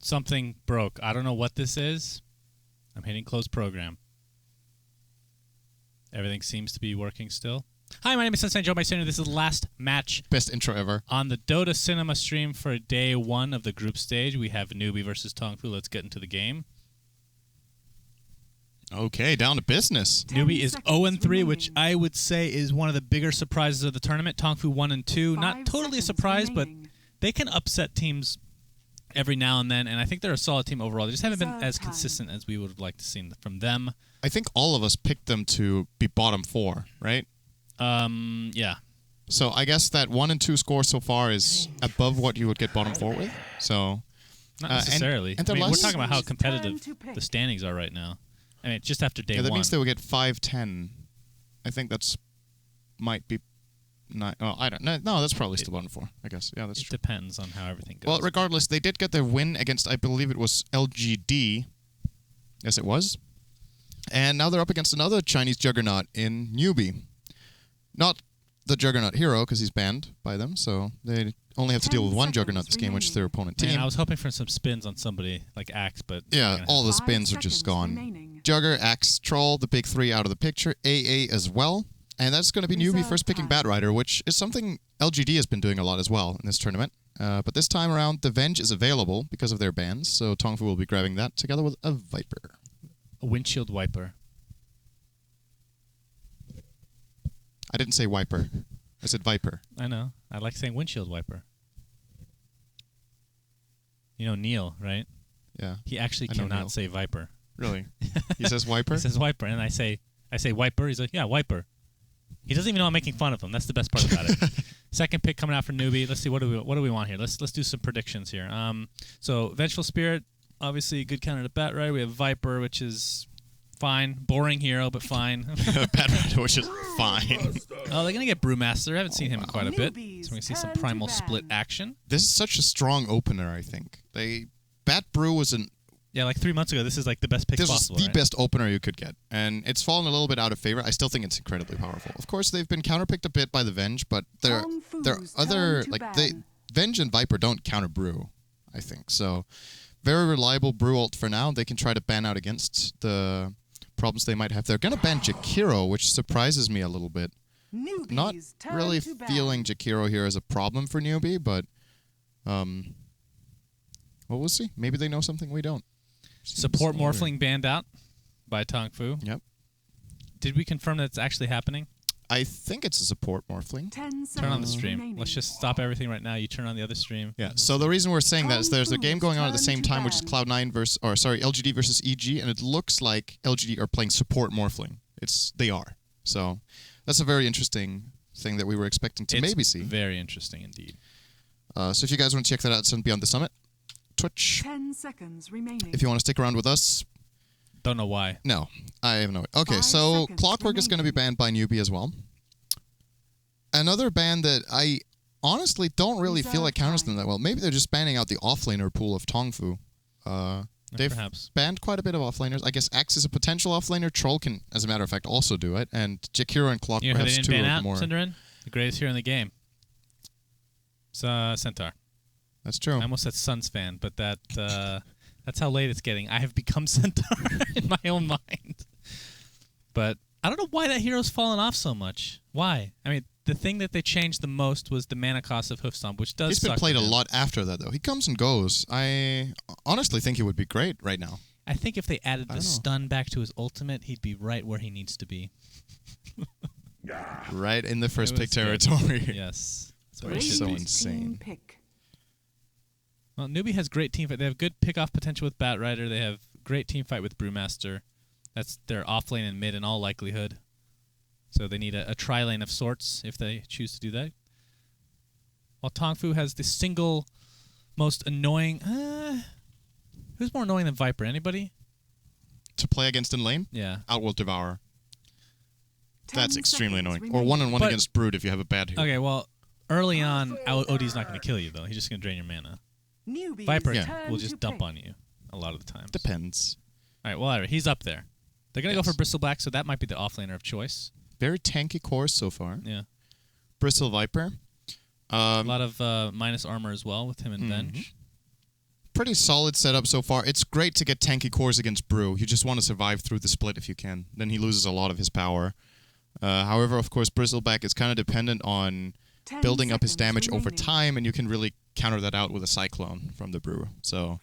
Something broke. I don't know what this is. I'm hitting close program. Everything seems to be working still. Hi, my name is SUNSfan Joe Myciner. This is the last match. Best intro ever. On the Dota Cinema stream for day 1 of the group stage. We have Newbee versus TongFu. Let's get into the game. Okay, down to business. Newbee is 0-3, which I would say is one of the bigger surprises of the tournament. TongFu 1-2. Not totally a surprise, but they can upset teams every now and then, and I think they're a solid team overall. They just haven't been as consistent as we would have liked to see from them. I think all of us picked them to be bottom 4, right? Yeah. So I guess that 1 and 2 score so far is above what you would get bottom 4 with. So not necessarily. And I mean, we're talking about how competitive the standings are right now. I mean, just after day 1. That means they will get 5-10. I think that's might be. Well, I don't know. No, that's probably still bottom 4, I guess. Yeah, that's true. It depends on how everything goes. Well, regardless, they did get their win against, I believe it was LGD. Yes, it was. And now they're up against another Chinese juggernaut in Newbee. Not the Juggernaut hero, because he's banned by them, so they only have to deal with one Juggernaut this game, which is their opponent team. Man, I was hoping for some spins on somebody like Axe, but... Yeah, all the spins are just gone. Jugger, Axe, Troll, the big 3 out of the picture. AA as well. And that's going to be Newbee first picking Batrider, which is something LGD has been doing a lot as well in this tournament. But this time around, the Venge is available because of their bans, so TongFu will be grabbing that together with a Viper. A windshield wiper. I didn't say wiper. I said Viper. I know. I like saying windshield wiper. You know Neil, right? Yeah. He actually cannot say Viper. Really? He says wiper? He says wiper, and I say wiper. He's like, yeah, wiper. He doesn't even know I'm making fun of him. That's the best part about it. Second pick coming out for Newbee. Let's see, what do we want here? Let's do some predictions here. So Vengeful Spirit, obviously a good counter to Batrider. We have Viper, which is fine. Boring hero, but fine. Batrider, which is fine. Oh, they're gonna get Brewmaster. I haven't seen him in quite a bit, so we're gonna see some Primal Split action. This is such a strong opener, I think. Bat Brew was an... Yeah, like 3 months ago, this is like the best pick possible. This was the best opener you could get, and it's fallen a little bit out of favor. I still think it's incredibly powerful. Of course, they've been counterpicked a bit by the Venge, but there are other Venge and Viper don't counter Brew, I think. So, very reliable Brew ult for now. They can try to ban out against the problems they might have. They're gonna ban Jakiro, which surprises me a little bit. Not really feeling Jakiro here as a problem for Newbee, but well, we'll see. Maybe they know something we don't. Support Morphling banned out by TongFu. Yep. Did we confirm that it's actually happening? I think it's a support Morphling. Turn on the stream. Let's just stop everything right now. You turn on the other stream. Yeah. So the reason we're saying that is there's a game going on at the same time, which is Cloud9 versus, LGD versus EG, and it looks like LGD are playing support Morphling. They are. So that's a very interesting thing that we were expecting to maybe see. Very interesting indeed. So if you guys want to check that out, it's on Beyond the Summit. Twitch. 10 seconds remaining. If you want to stick around with us. Don't know why. No, I have no idea. Okay, so Clockwork is going to be banned by Newbee as well. Another ban that I honestly don't really feel like counters them that well. Maybe they're just banning out the offlaner pool of TongFu. They've banned quite a bit of offlaners. I guess Axe is a potential offlaner. Troll can, as a matter of fact, also do it. And Jakiro and Clockwork have two of more. syndereN? The greatest hero in the game. It's Centaur. That's true. I almost said SUNSfan, but that's how late it's getting. I have become Centaur in my own mind. But I don't know why that hero's fallen off so much. Why? I mean, the thing that they changed the most was the mana cost of Hoofstomp, which does suck. He's been played a lot after that, though. He comes and goes. I honestly think he would be great right now. I think if they added the stun back to his ultimate, he'd be right where he needs to be. Right in the first pick territory. Yes. Which is so insane. Well, Newbee has great team fight. They have good pick-off potential with Batrider. They have great team fight with Brewmaster. That's their off-lane and mid in all likelihood. So they need a tri-lane of sorts if they choose to do that. While TongFu has the single most annoying... who's more annoying than Viper? Anybody? To play against in lane? Yeah. Outworld Devourer. That's extremely annoying. Or one-on-one against Brood if you have a bad hero. Okay, well, early on, OD's not going to kill you, though. He's just going to drain your mana. Viper will just dump on you a lot of the times. Depends. All right, well, he's up there. They're going to go for Bristleblack, so that might be the offlaner of choice. Very tanky course so far. Yeah. Bristle Viper. A lot of minus armor as well with him and Venge. pretty solid setup so far. It's great to get tanky cores against Brew. You just want to survive through the split if you can. Then he loses a lot of his power. However, of course, Bristleback is kind of dependent on building up his damage over time, and you can really counter that out with a Cyclone from the Brew. So,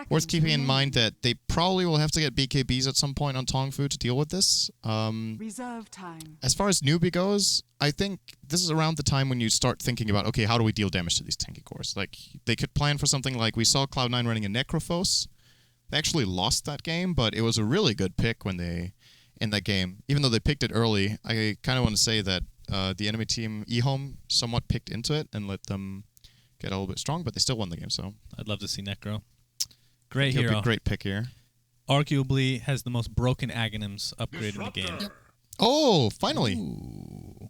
worth keeping in mind that they probably will have to get BKBs at some point on TongFu to deal with this. Reserve time. As far as Newbee goes, I think this is around the time when you start thinking about, okay, how do we deal damage to these tanky cores? Like, they could plan for something like, we saw Cloud9 running a Necrophos. They actually lost that game, but it was a really good pick when they, in that game. Even though they picked it early, I kind of want to say that the enemy team, eHome, somewhat picked into it and let them get a little bit strong, but they still won the game, so. I'd love to see Necro. Great He'll hero. be a great pick here. Arguably has the most broken Aghanims upgrade in the game. Oh, finally. Ooh.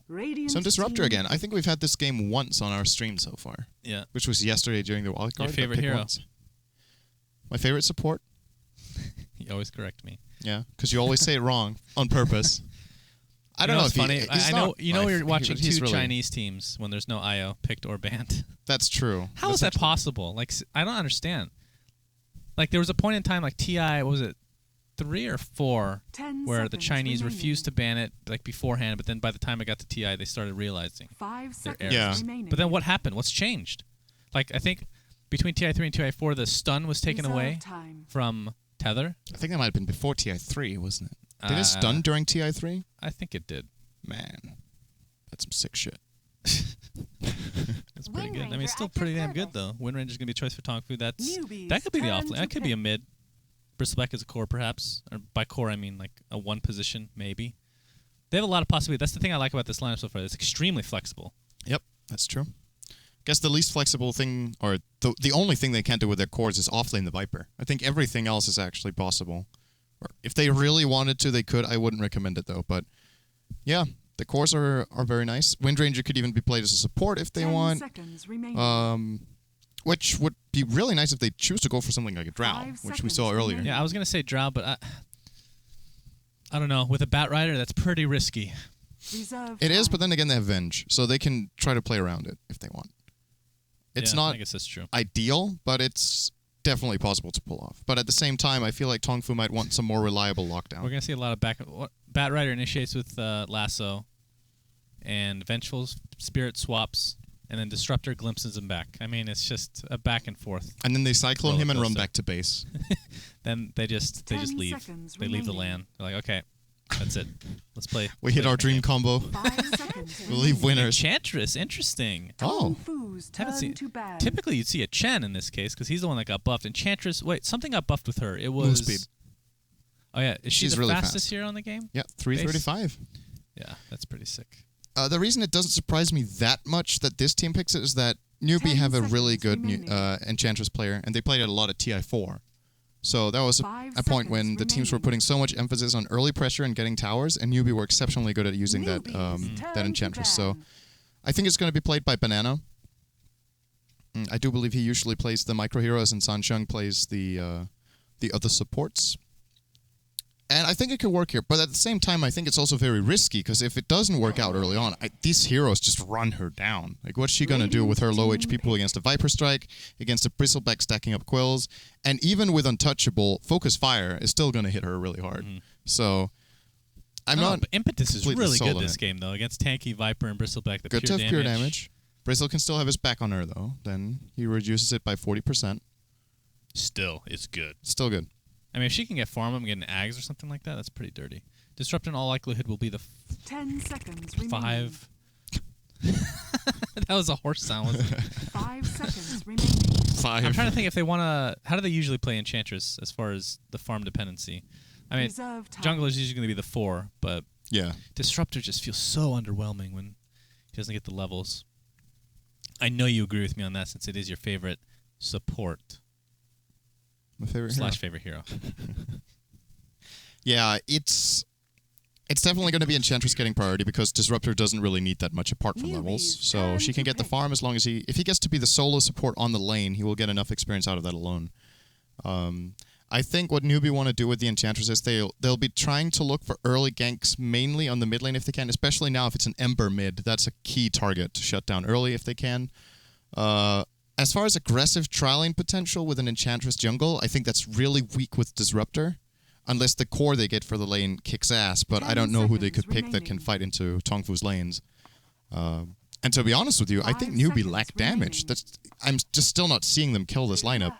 Some Disruptor again. I think we've had this game once on our stream so far. Yeah. Which was yesterday during the wildcard. Your favorite hero? Once. My favorite support? You always correct me. Yeah, because you always say it wrong on purpose. I don't know if funny. he's I know. not You know, you're watching he's two really, Chinese teams when there's no IO picked or banned. That's true. How is that possible? Like, I don't understand. Like, there was a point in time, like TI, what was it, 3 or 4, where the Chinese refused to ban it like beforehand, but then by the time it got to TI, they started realizing 5 their seconds errors. remaining. But then what happened? What's changed? Like, I think between TI3 and TI4, the stun was taken Reserve away time. from Tether. I think that might have been before TI3, wasn't it? Did it stun during TI3? I think it did. Man, that's some sick shit. That's pretty good. I mean, it's still pretty damn good, though. Wind Ranger's going to be a choice for TongFu. That could be the offlane. That could be a mid. Bristleback is a core, perhaps. Or by core, I mean like a one position, maybe. They have a lot of possibility. That's the thing I like about this lineup so far. It's extremely flexible. Yep, that's true. Guess the least flexible thing, or the only thing they can't do with their cores is offlane the Viper. I think everything else is actually possible. Or if they really wanted to, they could. I wouldn't recommend it, though. But yeah, the cores are very nice. Wind Ranger could even be played as a support if they want. Which would be really nice if they choose to go for something like a Drow, which we saw earlier. Yeah, I was going to say Drow, but I don't know. With a Bat Rider, that's pretty risky. It is, but then again, they have Venge, so they can try to play around it if they want. It's not I guess that's true. ideal, but it's definitely possible to pull off. But at the same time, I feel like TongFu might want some more reliable lockdown. We're going to see a lot of Bat Rider initiates with Lasso, and Vengeful Spirit swaps, and then Disruptor glimpses him back. I mean, it's just a back and forth. And then they Cyclone him and run back to base. Then they just leave. They leave the land. They're like, okay, that's it. Let's play. We hit our dream combo. 5 seconds We'll leave winners. Enchantress, interesting. Oh. Haven't seen. Typically, you'd see a Chen in this case because he's the one that got buffed. Enchantress, wait, something got buffed with her. It was Move speed. Oh yeah, is she She's the really fastest fast. here on the game? Yeah, 335. Yeah, that's pretty sick. The reason it doesn't surprise me that much that this team picks it is that Newbee have a really good Enchantress player, and they played it a lot at TI4. So that was a point when the teams were putting so much emphasis on early pressure and getting towers, and Newbee were exceptionally good at using that Enchantress. So I think it's going to be played by Banana. I do believe he usually plays the micro heroes, and Sansheng plays the other supports. And I think it could work here, but at the same time, I think it's also very risky, because if it doesn't work out early on, these heroes just run her down. Like, what's she going to do with her low HP pool against a Viper Strike, against a Bristleback stacking up Quills, and even with Untouchable, Focus Fire is still going to hit her really hard. So, I'm not but Impetus is really good this it. game, though, against tanky Viper and Bristleback. The Good pure to have damage. pure damage. Bristle can still have his back on her, though. Then he reduces it by 40%. Still, it's good. Still good. I mean, if she can get farm him, get an Ags or something like that, that's pretty dirty. Disrupt in all likelihood will be the 10 seconds remaining. 5. That was a horse sound, wasn't it? 5 seconds remaining. 5. I'm trying to think if they want to... How do they usually play Enchantress as far as the farm dependency? I mean, Jungler is usually going to be the 4, but Yeah. Disruptor just feels so underwhelming when he doesn't get the levels. I know you agree with me on that since it is your favorite support. My favorite / favorite hero. Yeah, it's definitely going to be Enchantress getting priority because Disruptor doesn't really need that much apart from levels. So she can get the farm as long as if he gets to be the solo support on the lane, he will get enough experience out of that alone. I think what Newbee want to do with the Enchantress is they'll be trying to look for early ganks mainly on the mid lane if they can, especially now if it's an Ember mid. That's a key target to shut down early if they can. as far as aggressive trialing potential with an Enchantress jungle, I think that's really weak with Disruptor. Unless the core they get for the lane kicks ass, but I don't know who they could pick that can fight into TongFu's lanes. And to be honest with you, I think Newbee lack damage. I'm just still not seeing them kill this lineup.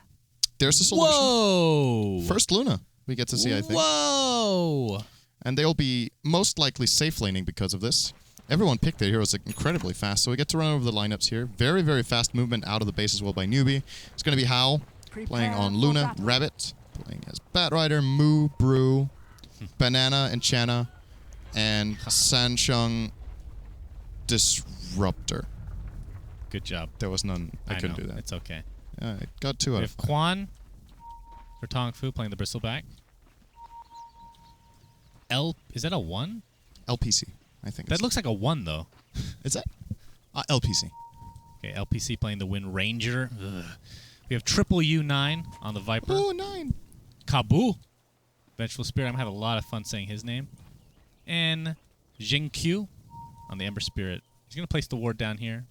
There's a solution. Whoa! First Luna we get to see, I think. Whoa! And they'll be most likely safe laning because of this. Everyone picked their heroes incredibly fast, so we get to run over the lineups here. Very, very fast movement out of the base as well by Newbee. It's going to be Hao playing on Luna, Rabbit, playing as Batrider, Moo, Brew, Banana, and Channa, and Sansheng Disruptor. Good job. There was none. I couldn't do that. It's okay. I got 2 out We of have 5. Quan for TongFu playing the Bristleback. Is that a 1? LPC, I think. That looks like a 1, though. Is that? LPC. Okay, LPC playing the Wind Ranger. Ugh. We have Triple U9 on the Viper. Oh, 9. Kabu, Vengeful Spirit. I'm going to have a lot of fun saying his name. And Jingqiu on the Ember Spirit. He's going to place the ward down here,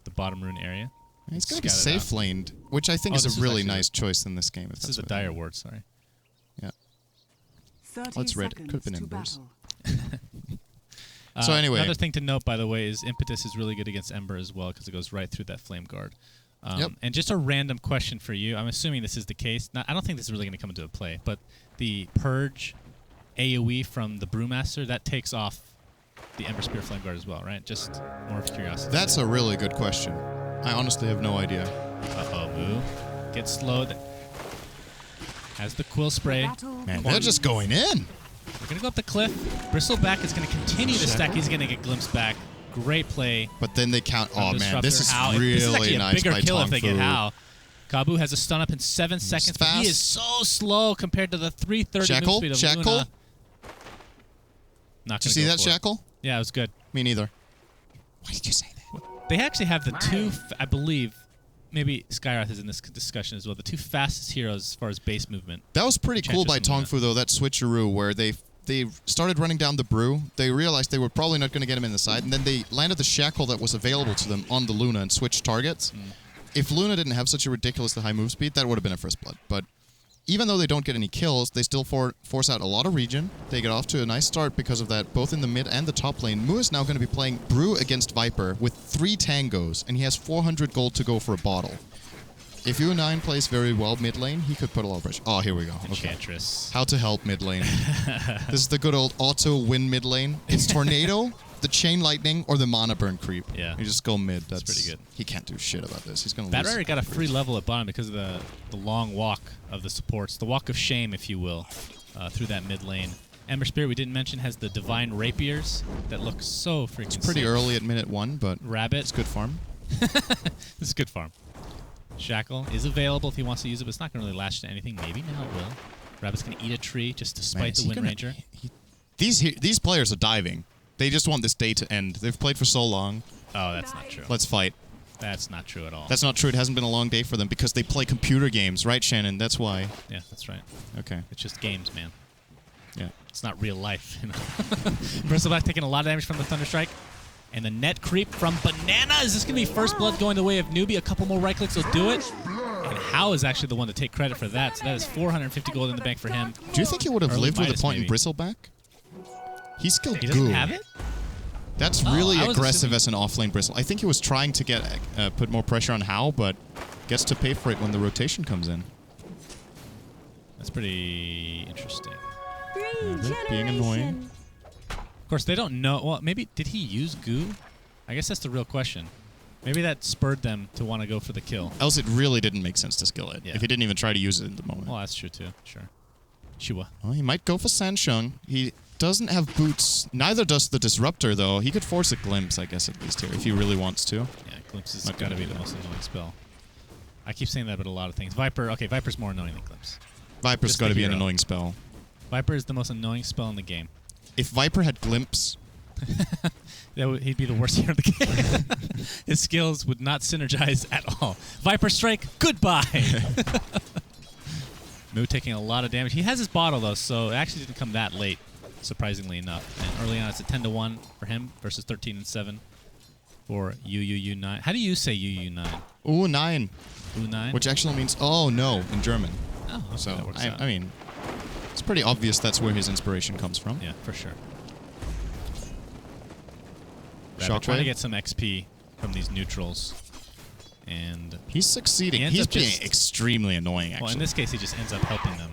the bottom rune area. He's going to be Scout it safe laned, which I think Oh, is this a is really actually nice choice in this game. If This is a dire ward, sorry. Yeah. 30 Let's read it. seconds Could've been to Embers. battle. So anyway. Another thing to note, by the way, is Impetus is really good against Ember as well because it goes right through that Flame Guard. Yep. And just a random question for you. I'm assuming this is the case. I don't think this is really going to come into play, but the Purge AoE from the Brewmaster, that takes off the Ember Spirit Flame Guard as well, right? Just more of curiosity. That's a really good question. I honestly have no idea. Uh-oh, Moo. Gets slowed. Has the Quill Spray. Man, they're just going in. We're going to go up the cliff. Bristleback is going to continue to stack. He's going to get glimpsed back. Great play. But then they count. Oh, man, this is Hao. really This is actually nice a bigger by kill if they get TongFu. Hao. Kabu has a stun up in 7 seconds, but he fast. is so slow compared to the 330 move speed of Shackle? Luna. Not Did you gonna see go that for it. Shackle? Yeah, it was good. Me neither. Why did you say that? They actually have the two, I believe, maybe Skyroth is in this discussion as well, the 2 fastest heroes as far as base movement. That was pretty cool by Enchantress TongFu, though, that switcheroo where they started running down the Brew. They realized they were probably not going to get him in the side, and then they landed the Shackle that was available to them on the Luna and switched targets. If Luna didn't have such a ridiculously high move speed, that would have been a first blood. But even though they don't get any kills, they still force out a lot of regen. They get off to a nice start because of that, both in the mid and the top lane. Mu is now going to be playing Brew against Viper with 3 tangos, and he has 400 gold to go for a bottle. If U9 plays very well mid lane, he could put a lot of pressure. Oh, here we go. Okay. Enchantress. How to help mid lane. This is the good old auto win mid lane. It's Tornado, the Chain Lightning, or the Mana Burn creep. Yeah. You just go mid. That's pretty good. He can't do shit about this. He's going to lose. Batrider got a free level at bottom because of the long walk of the supports. The walk of shame, if you will, through that mid lane. Ember Spirit, we didn't mention, has the Divine Rapiers that look so freaking It's pretty sick. early at minute 1, but Rabbit. it's good farm. This is good farm. Shackle is available if he wants to use it, but it's not going to really latch to anything. Maybe now it will. Rabbit's going to eat a tree just to Man, spite is the he Wind gonna- Ranger. These players are diving. They just want this day to end. They've played for so long. Oh, that's not true. Let's fight. That's not true at all. That's not true. It hasn't been a long day for them because they play computer games, right, Shannon? That's why. Yeah, that's right. Okay. It's just games, man. Yeah. It's not real life. You know? Bristleback taking a lot of damage from the Thunderstrike. And the net creep from Banana. Is this going to be first blood going the way of Newbee? A couple more right clicks will do it. And Hao is actually the one to take credit for that. So that is 450 gold in the bank for him. Do you think he would have Early lived with a Midas, point maybe. in Bristleback? He's still He doesn't good. have it? That's Oh, really I was aggressive assuming- as an offlane Bristle. I think he was trying to get put more pressure on Hao, but gets to pay for it when the rotation comes in. That's pretty interesting. Being annoying. Of course, they don't know. Well, maybe did he use goo? I guess that's the real question. Maybe that spurred them to want to go for the kill. Else it really didn't make sense to skill it Yeah. if he didn't even try to use it in the moment. Well, that's true too. Sure. Shua. Well, he might go for Sansheng. He doesn't have boots. Neither does the Disruptor, though. He could force a Glimpse, I guess, at least here, if he really wants to. Yeah, Glimpse has Not got to gonna be do the that. most annoying spell. I keep saying that about a lot of things. Viper. Okay, Viper's more annoying than Glimpse. Viper's Just got to the be an hero. annoying spell. Viper is the most annoying spell in the game. If Viper had Glimpse, He'd be the worst hero in the game. His skills would not synergize at all. Viper Strike, goodbye! Moo taking a lot of damage. He has his bottle, though, so it actually didn't come that late, surprisingly enough. And early on, it's a 10-1 for him versus 13-7. for UUU9. How do you say UUU9? Ooh, 9. U9? Which actually means, oh, no, in German. Oh, okay, So, that works out. I mean, it's pretty obvious that's where his inspiration comes from. Yeah, for sure. Shockwave. Trying to get some XP from these neutrals. And He's succeeding. He ends He's up being just- extremely annoying, actually. well, in this case, he just ends up helping them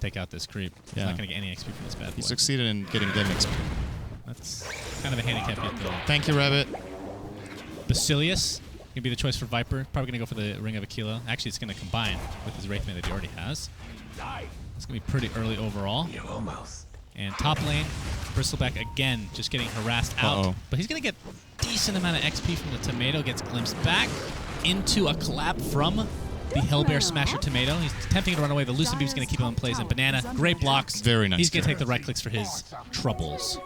take out this creep. He's Yeah. not going to get any XP from this bad boy. He succeeded in getting them XP. That's kind of a handicap hit, though. Thank you, Rabbit. Basilius gonna be the choice for Viper. Probably gonna go for the Ring of Aquila. Actually, it's gonna combine with his Wraithman that he already has. It's gonna be pretty early overall. And top lane, Bristleback again, just getting harassed out. Uh-oh. But he's gonna get decent amount of XP from the tomato. Gets glimpsed back into a collab from the Hellbear Smasher Tomato. He's attempting to run away. The Lucent Beam's gonna keep him in place. And Banana, great blocks. Very nice He's gonna carry. take the right clicks for his troubles.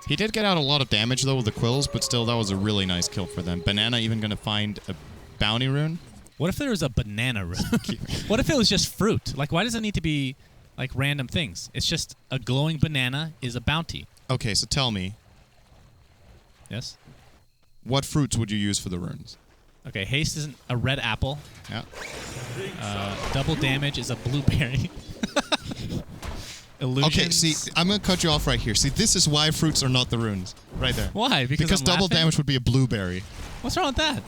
He did get out a lot of damage, though, with the quills, but still, that was a really nice kill for them. Banana even going to find a bounty rune. What if there was a banana rune? What if it was just fruit? Like, why does it need to be, like, random things? It's just a glowing banana is a bounty. Okay, so tell me, Yes? what fruits would you use for the runes? Okay, haste isn't a red apple. Yeah. Double damage is a blueberry. Illusions. Okay, see, I'm going to cut you off right here. See, this is why fruits are not the runes. Right there. Why? Because I'm double laughing? damage would be a blueberry. What's wrong with that?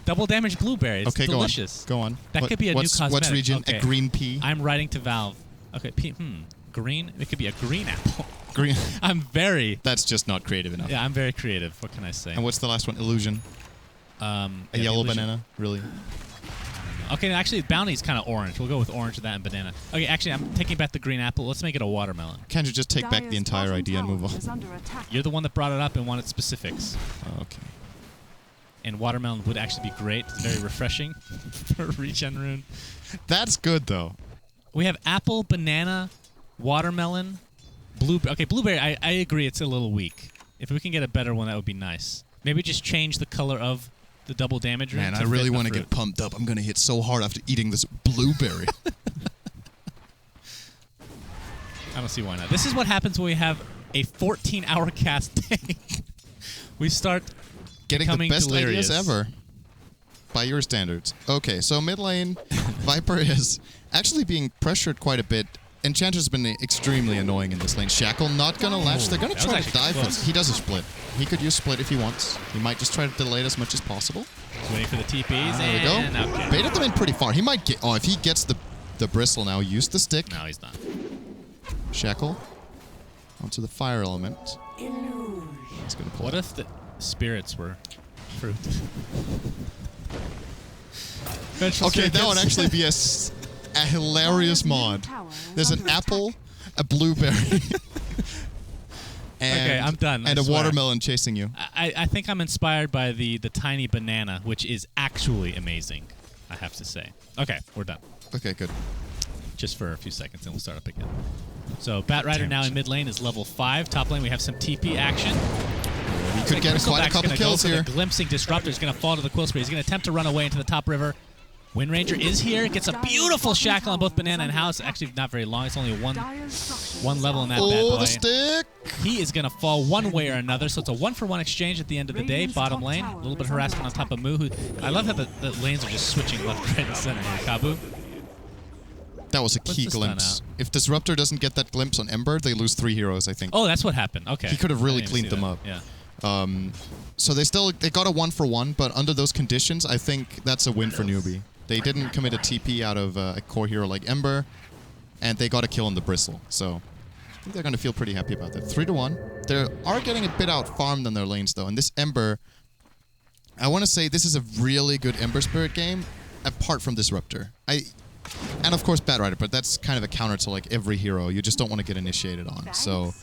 Double damage blueberry. It's Okay, delicious. go on. That could be a new What's cosmetic. region? Okay. A green pea? I'm writing to Valve. Okay, green? It could be a green apple. Green. I'm very... That's just not creative enough. Yeah, I'm very creative. What can I say? And what's the last one? Illusion. A yeah, yellow illusion. banana? Really? Okay, actually, bounty's kind of orange. We'll go with orange with that and banana. Okay, actually, I'm taking back the green apple. Let's make it a watermelon. Can't you just take back the entire idea and move on? You're the one that brought it up and wanted specifics. Okay. And watermelon would actually be great. It's very refreshing for a regen rune. That's good, though. We have apple, banana, watermelon, blueberry. Okay, blueberry, I agree it's a little weak. If we can get a better one, that would be nice. Maybe just change the color of the double damage rune. Man, to I really fit the want to fruit. get pumped up. I'm going to hit so hard after eating this blueberry. I don't see why not. This is what happens when we have a 14-hour cast day. We start Getting the becoming best delirious. ideas ever. By your standards. Okay, so mid lane, Viper is actually being pressured quite a bit. Enchanter's been extremely annoying in this lane. Shackle not going to latch. They're going to That was try to actually dive. close. He does a split. He could use split if he wants. He might just try to delay it as much as possible. Waiting for the TPs. There we go. and okay. Baited them in pretty far. He might get... Oh, if he gets the bristle now, use the stick. No, he's not. Shackle. Onto the fire element. He's going to pull What it. if the spirits were fruit? Okay, that would actually be a hilarious mod. There's an apple, a blueberry, and, Okay, I'm done, I and a swear. watermelon chasing you. I think I'm inspired by the tiny banana, which is actually amazing, I have to say. Okay, we're done. Okay, good. Just for a few seconds, and we'll start up again. So, Bat Rider Damn now it. in mid lane is level 5. Top lane, we have some TP action. He could get quite a couple kills here. Glimpsing Disruptor is going to fall to the Quill Spree. He's going to attempt to run away into the top river. Wind Ranger is here. Gets a beautiful shackle on both Banana and House. Actually, not very long. It's only one level in that bad Oh, boy. the stick! He is going to fall one way or another, so it's a one-for-one exchange at the end of the day. Bottom lane, a little bit of harassment on top of Mu. Who, I love how the lanes are just switching left, right, and center here. Kabu. That was a What's key the stun glimpse. out? If Disruptor doesn't get that glimpse on Ember, they lose 3 heroes, I think. Oh, that's what happened. Okay. He could have really I didn't even cleaned see them that. up. Yeah. So they got a 1-for-1, but under those conditions, I think that's a win for Newbee. They didn't commit a TP out of a core hero like Ember, and they got a kill on the Bristle. So I think they're going to feel pretty happy about that. 3-1. They are getting a bit out farmed on their lanes, though. And this Ember, I want to say this is a really good Ember Spirit game, apart from Disruptor. And of course Bat Rider, but that's kind of a counter to like every hero. You just don't want to get initiated on. So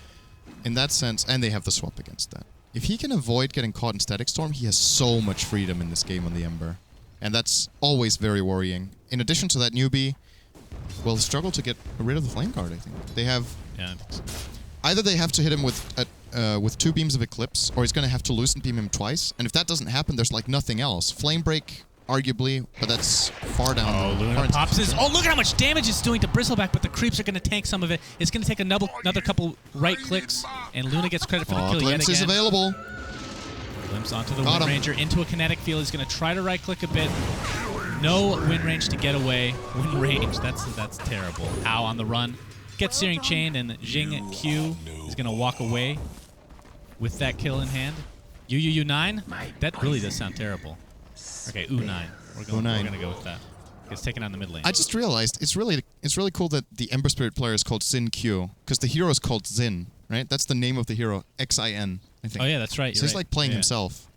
in that sense, and they have the swap against that. If he can avoid getting caught in Static Storm, he has so much freedom in this game on the Ember. And that's always very worrying. In addition to that, Newbee will struggle to get rid of the Flame Guard, I think. They have... Yeah. Either they have to hit him with 2 beams of Eclipse, or he's going to have to Lucent Beam him twice. And if that doesn't happen, there's like nothing else. Flame Break, arguably, but that's far down. Oh, the Luna current pops his... spectrum. Oh, look at how much damage it's doing to Bristleback, but the creeps are going to tank some of it. It's going to take another couple right clicks, and Luna gets credit for the kill yet Glimpse again. is available. Glimpse onto the Got Wind him. Ranger into a kinetic field. He's going to try to right-click a bit. No wind range to get away. Wind range, that's terrible. Ow on the run. Gets Searing Chain, and Jing Q is going to walk away with that kill in hand. UUU9? That really does sound terrible. Okay, U9. We're going to go with that. It's taken on the mid lane. I just realized it's really cool that the Ember Spirit player is called Xin Q, because the hero is called Xin, right? That's the name of the hero. Xin, I think. Oh, yeah, that's right. So he's like playing himself.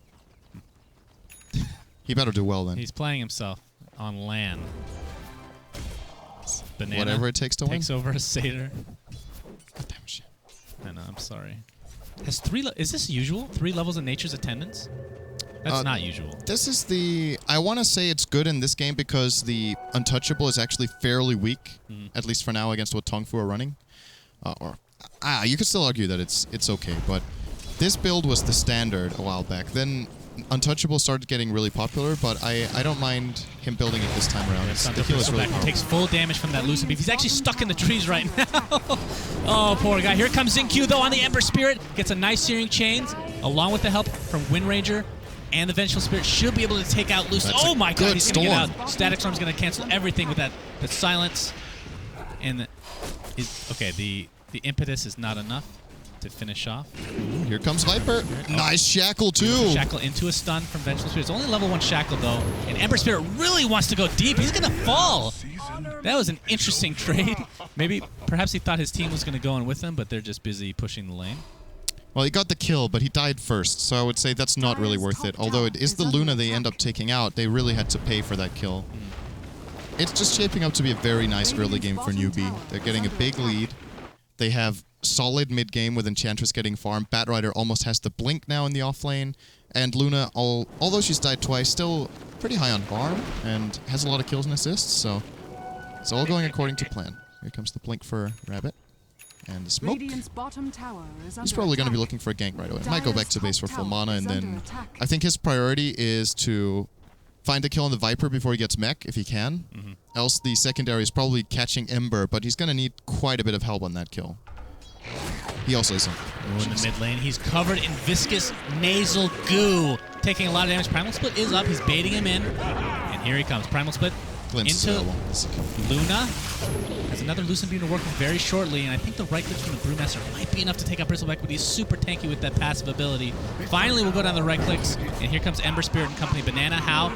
He better do well then. He's playing himself on LAN. Banana Whatever it takes to win. takes over a Satyr. God damn shit. I know, I'm sorry. Has is this usual? 3 levels of Nature's Attendance? That's not usual. This is the... I want to say it's good in this game because the Untouchable is actually fairly weak, at least for now, against what TongFu are running. You could still argue that it's okay, but this build was the standard a while back. Then Untouchable started getting really popular, but I don't mind him building it this time around. The heal is really powerful. Takes full damage from that Lucent Beef. He's actually stuck in the trees right now. Oh, poor guy. Here comes Zinq, though, on the Ember Spirit. Gets a nice Searing Chains, along with the help from Wind Ranger. And the Vengeful Spirit should be able to take out Lucent. Oh my god, he's going to get out. Static Storm's going to cancel everything with that silence. And the impetus is not enough to finish off. Here comes Viper. Nice Shackle, too. Shackle into a stun from Vengeful Spirit. It's only level 1 Shackle, though. And Ember Spirit really wants to go deep. He's going to fall. That was an interesting trade. Perhaps he thought his team was going to go in with him, but they're just busy pushing the lane. Well, he got the kill, but he died first, so I would say that's not really worth it. Although it is the Luna they end up taking out, they really had to pay for that kill. It's just shaping up to be a very nice early game for Newbee. They're getting a big lead. They have solid mid-game with Enchantress getting farmed. Batrider almost has the blink now in the offlane. And Luna, although she's died twice, still pretty high on farm and has a lot of kills and assists, so it's all going according to plan. Here comes the blink for Rabbit. And the smoke. He's probably going to be looking for a gank right away. Might go back to base for full mana, and then I think his priority is to find a kill on the Viper before he gets mech, if he can. Else the secondary is probably catching Ember, but he's going to need quite a bit of help on that kill. He also isn't. In the mid lane, he's covered in viscous nasal goo, taking a lot of damage. Primal Split is up. He's baiting him in. And here he comes. Primal Split into Luna. Has another Lucent Beam to work with very shortly, and I think the right clicks from the Brewmaster might be enough to take out Bristleback, but he's super tanky with that passive ability. Finally, we'll go down the right clicks, and here comes Ember Spirit and company. Banana, how?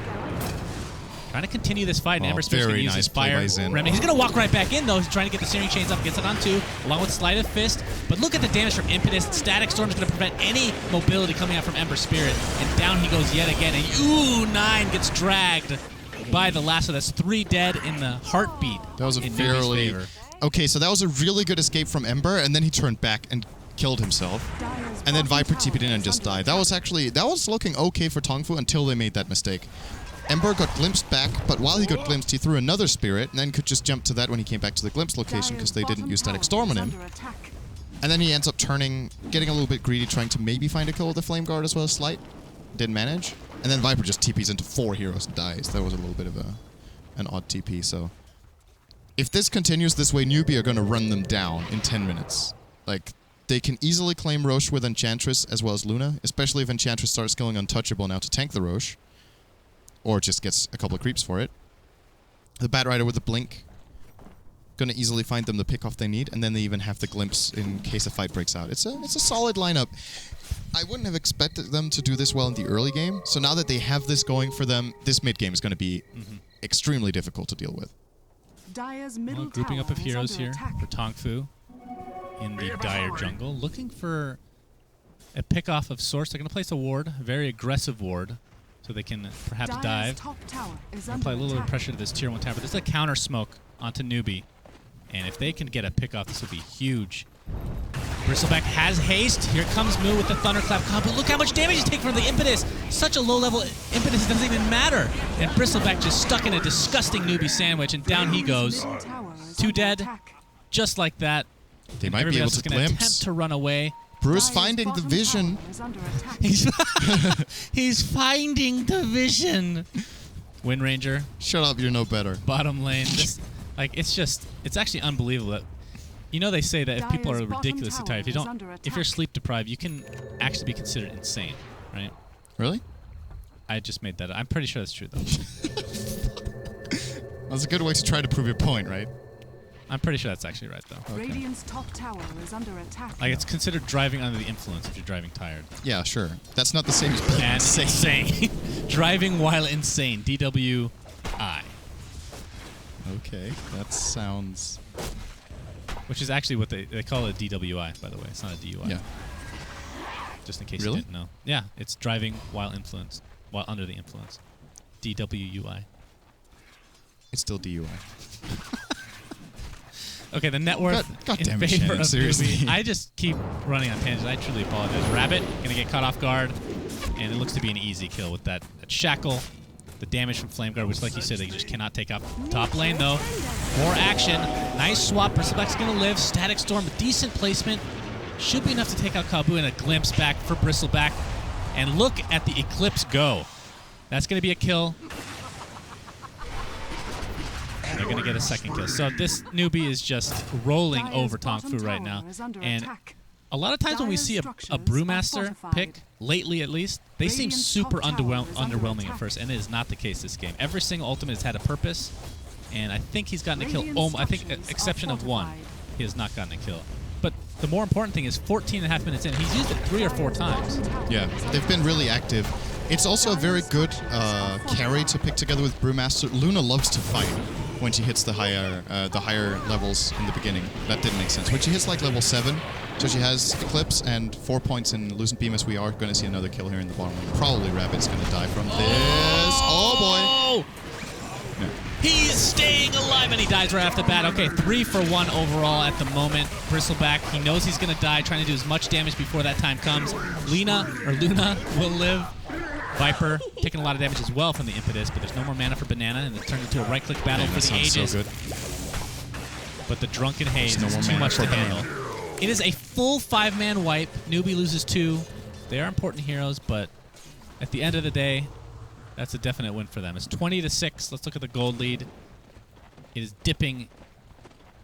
Trying to continue this fight, and Ember Spirit's going to use his fire remedy. He's going to walk right back in, though. He's trying to get the Searing Chains up, gets it on 2, along with Sleight of Fist. But look at the damage from Impetus. Static Storm is going to prevent any mobility coming out from Ember Spirit, and down he goes yet again, and UUU9 gets dragged by the lasso. That's 3 dead in the heartbeat. That was a fairly... Okay, so that was a really good escape from Ember, and then he turned back and killed himself. And then Viper TP'd in and just died. That was looking okay for TongFu until they made that mistake. Ember got glimpsed back, but while he got glimpsed, he threw another Spirit, and then could just jump to that when he came back to the glimpse location because they didn't use Static Storm on him. And then he ends up turning, getting a little bit greedy, trying to maybe find a kill with the Flame Guard as well as Slight. Didn't manage. And then Viper just TPs into 4 heroes and dies. That was a little bit of an odd TP, so... If this continues this way, Newbee are going to run them down in 10 minutes. Like, they can easily claim Roche with Enchantress as well as Luna, especially if Enchantress starts killing Untouchable now to tank the Roche. Or just gets a couple of creeps for it. The Batrider with the Blink. Going to easily find them the pick-off they need, and then they even have the Glimpse in case a fight breaks out. It's a solid lineup. I wouldn't have expected them to do this well in the early game, so now that they have this going for them, this mid-game is going to be extremely difficult to deal with. Well, grouping up of heroes here for TongFu in the Dire jungle, looking for a pick-off of sorts. They're going to place a ward, a very aggressive ward, so they can perhaps dive. Apply a little bit of pressure to this tier 1 tower, but this is a counter smoke onto Newbee. And if they can get a pick-off, this will be huge. Bristleback has haste. Here comes Moo with the Thunderclap combo. Look how much damage he's taking from the Impetus. Such a low-level Impetus, it doesn't even matter. And Bristleback just stuck in a disgusting Newbie sandwich, and down he goes. 2 dead, just like that. They might be able to glimpse. Attempt to run away. Bruce finding the vision. He's finding the vision. Wind Ranger. Shut up, you're no better. Bottom lane. It's actually unbelievable that, you know, they say that if people are ridiculously tired, if you're sleep deprived, you can actually be considered insane, right? Really? I just made that up. I'm pretty sure that's true, though. That's a good way to try to prove your point, right? I'm pretty sure that's actually right, though. Okay. Radiant's top tower is under attack. Like, it's considered driving under the influence if you're driving tired. Yeah, sure. That's not the same as being And insane. insane. Driving while insane. DWI. Okay, that sounds... Which is actually what they call it, a DWI, by the way. It's not a DUI. Yeah. Just in case Really? you didn't know. Yeah, it's driving while influenced, while under the influence. DWUI. It's still DUI. Okay, the net worth God in damn it, favor Shannon, of seriously. Newbee. I just keep running on tangents. I truly apologize. Rabbit gonna get caught off guard, and it looks to be an easy kill with that shackle. The damage from Flame Guard, which, like you said, they just cannot take up. Top lane, though. More action. Nice swap. Bristleback's going to live. Static Storm, decent placement. Should be enough to take out Kabu, and a glimpse back for Bristleback. And look at the Eclipse go. That's going to be a kill. And they're going to get a second kill. So this Newbee is just rolling over TongFu right now. And a lot of times when we see a Brewmaster pick, lately at least, they seem super underwhelming at first, and it is not the case this game. Every single ultimate has had a purpose, and I think he's gotten a kill. I think, exception of one, he has not gotten a kill. But the more important thing is 14.5 minutes in, he's used it 3 or 4 times. Yeah, they've been really active. It's also a very good carry to pick together with Brewmaster. Luna loves to fight when she hits the higher levels in the beginning. That didn't make sense. When she hits like level 7, so she has Eclipse and 4 points in Lucent Beam, as we are going to see another kill here in the bottom lane. Probably Rabbit's going to die from this. Oh boy! No. He's staying alive, and he dies right off the bat. Okay, 3 for 1 overall at the moment. Bristleback, he knows he's going to die, trying to do as much damage before that time comes. Luna will live. Viper taking a lot of damage as well from the Impetus, but there's no more mana for Banana, and it turned into a right-click battle for the ages. So good. But the Drunken Haze No is more too mana much for to Banana. handle. It is a full 5-man wipe. Newbee loses 2. They are important heroes, but at the end of the day, that's a definite win for them. It's 20-6. Let's look at the gold lead. It is dipping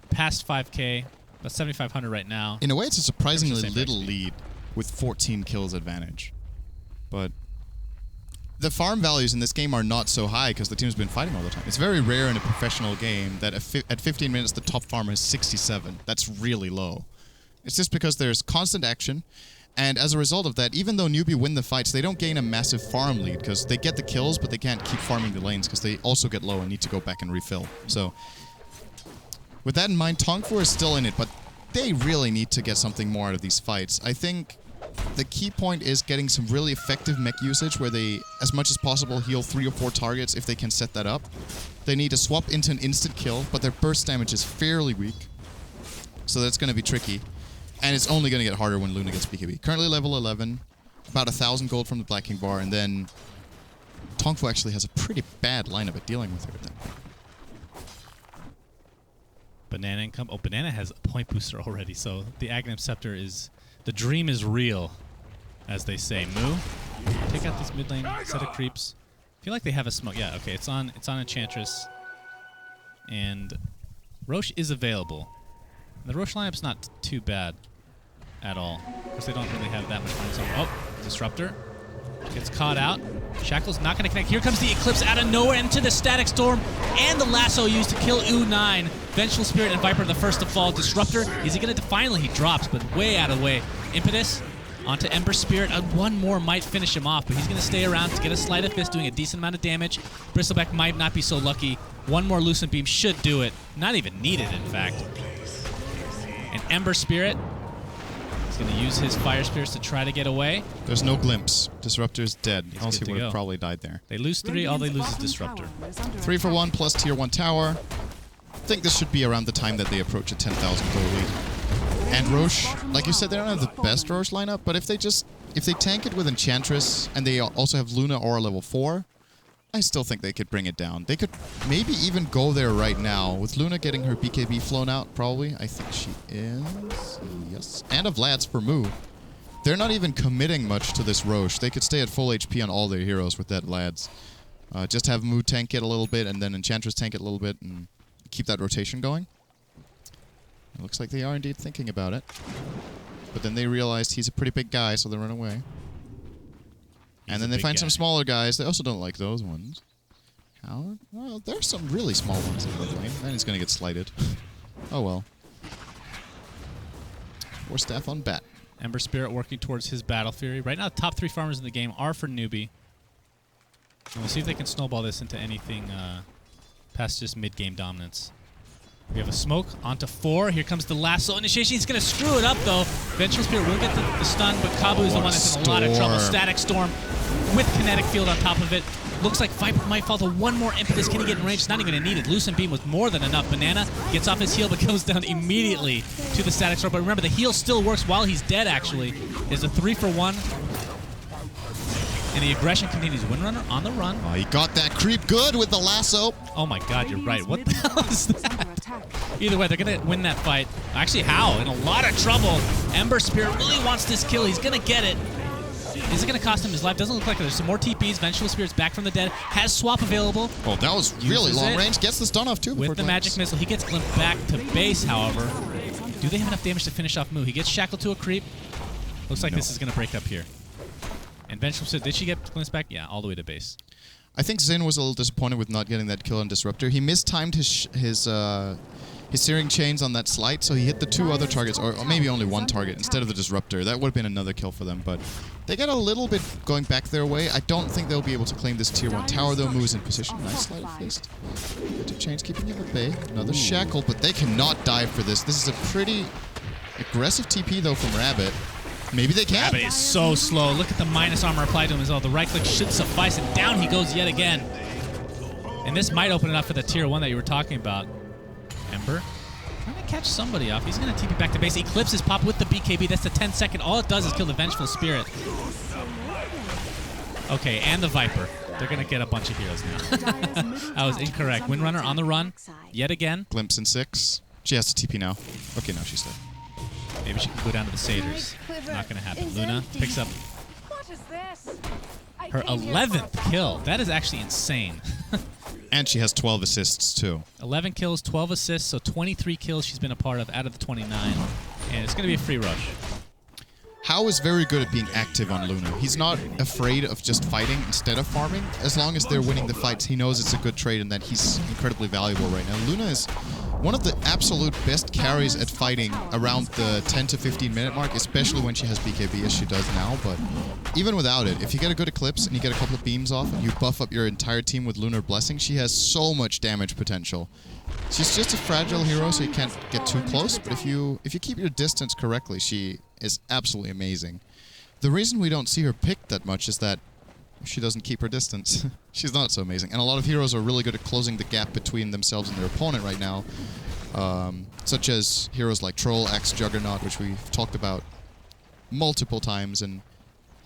past 5K, about 7,500 right now. In a way, it's a surprisingly Same little XP. lead with 14 kills advantage. But the farm values in this game are not so high because the team's been fighting all the time. It's very rare in a professional game that at 15 minutes the top farmer is 67. That's really low. It's just because there's constant action, and as a result of that, even though Newbee win the fights, they don't gain a massive farm lead because they get the kills, but they can't keep farming the lanes because they also get low and need to go back and refill. So with that in mind, TongFu is still in it, but they really need to get something more out of these fights. I think the key point is getting some really effective mech usage where they, as much as possible, heal 3 or 4 targets if they can set that up. They need to swap into an instant kill, but their burst damage is fairly weak, so that's going to be tricky. And it's only going to get harder when Luna gets BKB. Currently level 11, about 1,000 gold from the Black King bar, and then TongFu actually has a pretty bad lineup at dealing with everything. Banana income. Oh, Banana has a point booster already, so the Aghanim Scepter is... The dream is real, as they say. Moo, take out this mid lane set of creeps. I feel like they have a smoke. Yeah, okay, it's on Enchantress. And Roche is available. The Roche lineup's not too bad at all, because they don't really have that much fun. Oh, Disruptor gets caught out. Shackle's not going to connect. Here comes the Eclipse out of nowhere into the Static Storm, and the lasso used to kill U9. Vengeful Spirit and Viper the first to fall. Disruptor, is he going to... Finally, he drops, but way out of the way. Impetus onto Ember Spirit. One more might finish him off, but he's going to stay around to get a Sleight of Fist, doing a decent amount of damage. Bristleback might not be so lucky. One more Lucent Beam should do it. Not even needed, in fact. And Ember Spirit is going to use his Fire Spirits to try to get away. There's no glimpse. Disruptor's dead. He's Else good he to would have go. probably died there. They lose 3, all they lose is Disruptor. 3 for 1 plus tier 1 tower. I think this should be around the time that they approach a 10,000 gold lead. And Roche, like you said, they don't have the best Roche lineup, but if they tank it with Enchantress and they also have Luna Aura level 4, I still think they could bring it down. They could maybe even go there right now with Luna getting her BKB flown out, probably. I think she is. Yes. And a Vlad's for Moo. They're not even committing much to this Roche. They could stay at full HP on all their heroes with that Vlad's. Just have Moo tank it a little bit and then Enchantress tank it a little bit and keep that rotation going. It looks like they are indeed thinking about it. But then they realized he's a pretty big guy, so they run away. And then they find some smaller guys. They also don't like those ones. How? Well, there's some really small ones in the mid lane. Then he's going to get slighted. Oh well. 4 staff on Bat. Ember Spirit working towards his Battle Fury. Right now, the top 3 farmers in the game are for Newbee. And we'll see if they can snowball this into anything past just mid-game dominance. We have a smoke onto 4. Here comes the lasso initiation. He's going to screw it up, though. Vengeful Spirit will get the stun, but Kabu is the one that's in a lot of trouble. Static Storm with Kinetic Field on top of it. Looks like Viper might fall to one more impetus. Can he get in range? It's not even going to need it. Lucent Beam was more than enough. Banana gets off his heal, but goes down immediately to the Static Storm. But remember, the heal still works while he's dead, actually. There's a 3-for-1. And the aggression continues. Windrunner on the run. Oh, he got that creep good with the lasso. Oh my god, you're right. What the hell is that? Either way, they're going to win that fight. Actually, how? In a lot of trouble. Ember Spirit really wants this kill. He's going to get it. Is it going to cost him his life? Doesn't look like it. There's some more TPs. Vengeful Spirit's back from the dead. Has swap available. Oh, that was really long range. Gets the stun off, too. With the magic missile. He gets glimpsed back to base, however. Do they have enough damage to finish off Moo? He gets shackled to a creep. Looks like this is going to break up here. And Vengeful Spirit, did she get glimpsed back? Yeah, all the way to base. I think Zin was a little disappointed with not getting that kill on Disruptor. He mistimed his Searing Chains on that slight, so he hit the 2 other targets, or maybe only 1 target instead of the Disruptor. That would have been another kill for them, but they get a little bit going back their way. I don't think they'll be able to claim this tier 1 tower, though. Moves in position. Nice sleight of fist. Negative Chains keeping him at bay. Another Shackle, but they cannot dive for this. This is a pretty aggressive TP, though, from Rabbit. Maybe they can. Rabbit is so slow. Look at the minus armor applied to him as well. The right click should suffice, and down he goes yet again. And this might open it up for the tier 1 that you were talking about. Ember trying to catch somebody off. He's going to TP back to base. Eclipse his pop with the BKB. That's the 10-second. All it does is kill the Vengeful Spirit. Okay, and the Viper. They're going to get a bunch of heroes now. I was incorrect. Windrunner on the run yet again. Glimpse in 6. She has to TP now. Okay, now she's dead. Maybe she can go down to the Satyrs. Not going to happen. Luna picks up her 11th kill. That is actually insane. And she has 12 assists, too. 11 kills, 12 assists, so 23 kills she's been a part of out of the 29. And it's going to be a free rush. Hao is very good at being active on Luna. He's not afraid of just fighting instead of farming. As long as they're winning the fights, he knows it's a good trade and that he's incredibly valuable right now. Luna is one of the absolute best carries at fighting around the 10 to 15 minute mark, especially when she has BKB as she does now. But even without it, if you get a good Eclipse and you get a couple of beams off and you buff up your entire team with Lunar Blessing, she has so much damage potential. She's just a fragile hero, so you can't get too close, but if you keep your distance correctly, she is absolutely amazing. The reason we don't see her picked that much is that she doesn't keep her distance. She's not so amazing. And a lot of heroes are really good at closing the gap between themselves and their opponent right now, such as heroes like Troll, Axe, Juggernaut, which we've talked about multiple times, and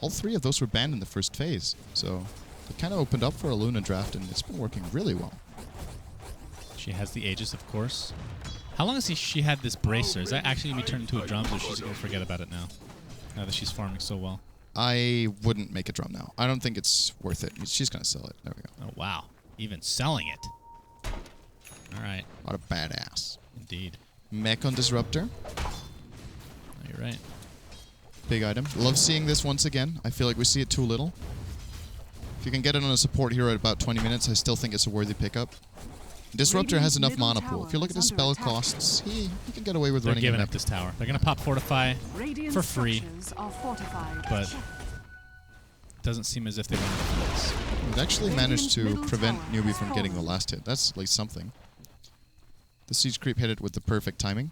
all 3 of those were banned in the first phase. So it kind of opened up for a Luna draft, and it's been working really well. She has the Aegis, of course. How long has she had this bracer? Is that actually going to be turned into a drum, or she's going to forget about it now that she's farming so well? I wouldn't make a drum now. I don't think it's worth it. She's going to sell it. There we go. Oh, wow. Even selling it. All right. What a badass. Indeed. Mech on Disruptor. Oh, you're right. Big item. Love seeing this once again. I feel like we see it too little. If you can get it on a support hero at about 20 minutes, I still think it's a worthy pickup. Disruptor has enough mana pool. If you look at his spell costs, he can get away with running. They're giving up this tower. They're going to pop Fortify for free, but it doesn't seem as if they want to do this. We've actually managed to prevent Newbee from getting the last hit. That's at least something. The Siege Creep hit it with the perfect timing.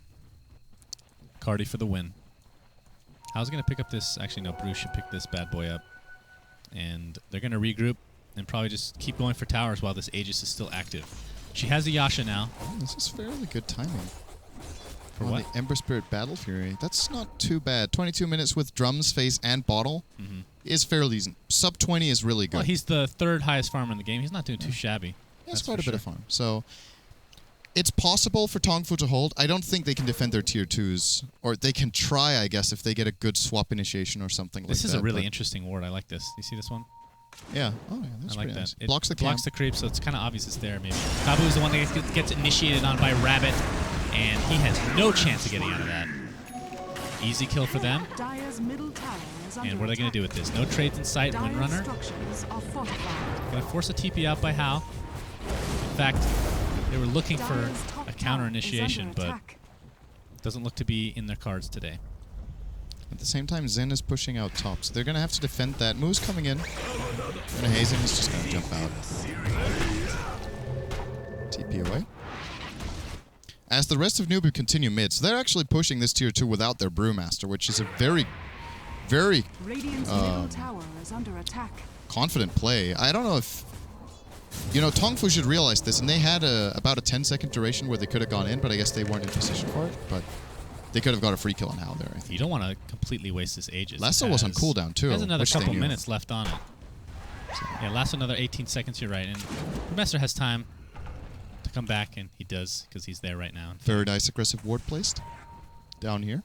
Cardi for the win. How's going to pick up this? Actually, no, Bruce should pick this bad boy up. And they're going to regroup and probably just keep going for towers while this Aegis is still active. She has a Yasha now. Oh, this is fairly good timing. For on what? The Ember Spirit Battle Fury. That's not too bad. 22 minutes with drums, phase, and bottle is fairly decent. Sub 20 is really good. Well, he's the 3rd highest farmer in the game. He's not doing too shabby. That's quite a bit of farm. So it's possible for TongFu to hold. I don't think they can defend their tier 2s. Or they can try, I guess, if they get a good swap initiation or something like that. This is a really interesting ward. I like this. You see this one? Yeah. Oh, yeah. That's I like pretty that. nice. It blocks the camp. Blocks the creep, so it's kind of obvious it's there, maybe. Kabu is the one that gets initiated on by Rabbit, and he has no chance of getting out of that. Easy kill for them. And what are they going to do with this? No trades in sight, Windrunner. Going to force a TP out by Hao. In fact, they were looking for a counter initiation, but it doesn't look to be in their cards today. At the same time, Zen is pushing out top, so they're going to have to defend that. Moo's coming in. And Hazen is just going to jump out. TP away. As the rest of Newbee continue mid, so they're actually pushing this tier 2 without their Brewmaster, which is a very, very confident play. I don't know if... You know, TongFu should realize this, and they had about a 10-second duration where they could have gone in, but I guess they weren't in position for it. But they could have got a free kill on Hal there, I think. You don't want to completely waste this Aegis. Lasso was on cooldown, too. There's another couple minutes left on it. So, yeah, last another 18 seconds, you're right. And Brewmaster has time to come back, and he does, because he's there right now. Very nice aggressive ward placed down here.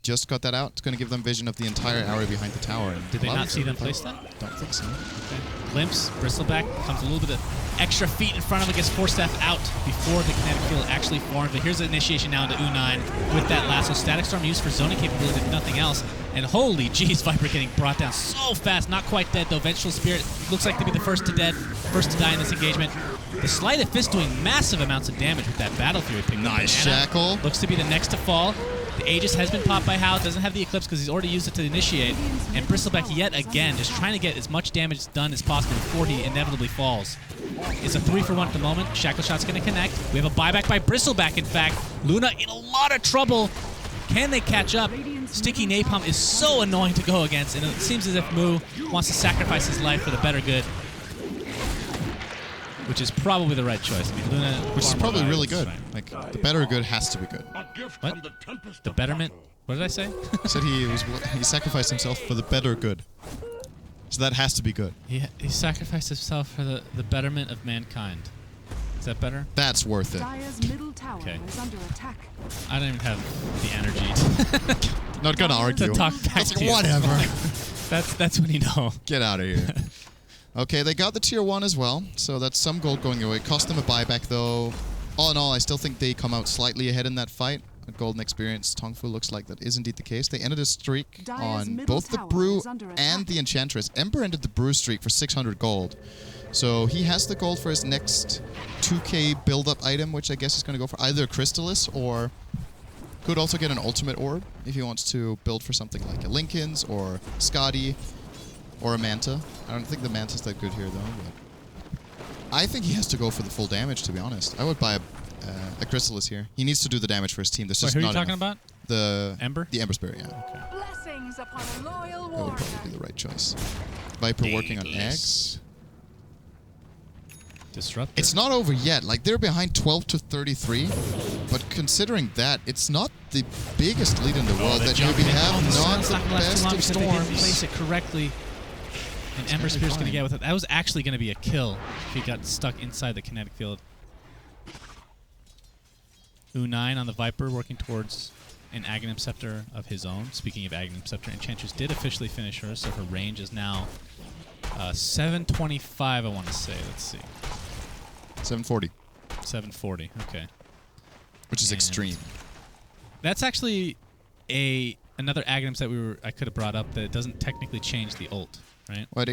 Just got that out. It's going to give them vision of the entire area behind the tower. And did they not see them place that? Don't think so. Okay. Glimpse, Bristleback comes a little bit of extra feet in front of him, gets Force Staff out before the kinetic field actually forms. But here's the initiation now into U9 with that lasso. Static Storm used for zoning capability, if nothing else. And holy jeez, Viper getting brought down so fast. Not quite dead though. Vengeful Spirit looks like to be the first to die in this engagement. The Sleight of Fist doing massive amounts of damage with that Battle Fury pick. Nice shackle. Looks to be the next to fall. The Aegis has been popped by Hao. Doesn't have the Eclipse because he's already used it to initiate. And Bristleback yet again just trying to get as much damage done as possible before he inevitably falls. It's a 3-for-1 at the moment. Shackle Shot's going to connect. We have a buyback by Bristleback, in fact. Luna in a lot of trouble. Can they catch up? Sticky Napalm is so annoying to go against, and it seems as if Moo wants to sacrifice his life for the better good. Which is probably the right choice. I mean, Luna... Which is probably really good. Like, the better good has to be good. What? The betterment? What did I say? I said he sacrificed himself for the better good. So that has to be good. He sacrificed himself for the betterment of mankind. Is that better? That's worth it. Okay. I don't even have the energy to not gonna argue. to talk back to you. Whatever. That's when you know. Get out of here. Okay, they got the tier 1 as well, so that's some gold going away. Cost them a buyback, though. All in all, I still think they come out slightly ahead in that fight. A golden experience. TongFu looks like that is indeed the case. They ended a streak on both the Brew and the Enchantress. Ember ended the Brew streak for 600 gold. So he has the gold for his next 2k build-up item, which I guess is going to go for either a Crystallis or could also get an Ultimate Orb if he wants to build for something like a Linken's or Scotty. Or a Manta. I don't think the Manta's that good here, though. But I think he has to go for the full damage, to be honest. I would buy a Crystallis here. He needs to do the damage for his team. This is who not are you talking enough. about? The Ember? The Ember Spirit, yeah. Okay. Blessings upon a loyal That would probably be the right choice. Viper working on eggs. Disrupt. It's not over yet. Like, they're behind 12 to 33. But considering that, it's not the biggest lead in the world that Newbee have. Not the best of storms. They didn't place it correctly. And Ember Spear's going to get with it. That was actually going to be a kill if he got stuck inside the kinetic field. U9 on the Viper working towards an Aghanim Scepter of his own. Speaking of Aghanim Scepter, Enchantress did officially finish her, so her range is now 725, I want to say. Let's see. 740. 740, okay. Which is extreme. That's actually another Aghanim that I could have brought up that it doesn't technically change the ult. Right? Well,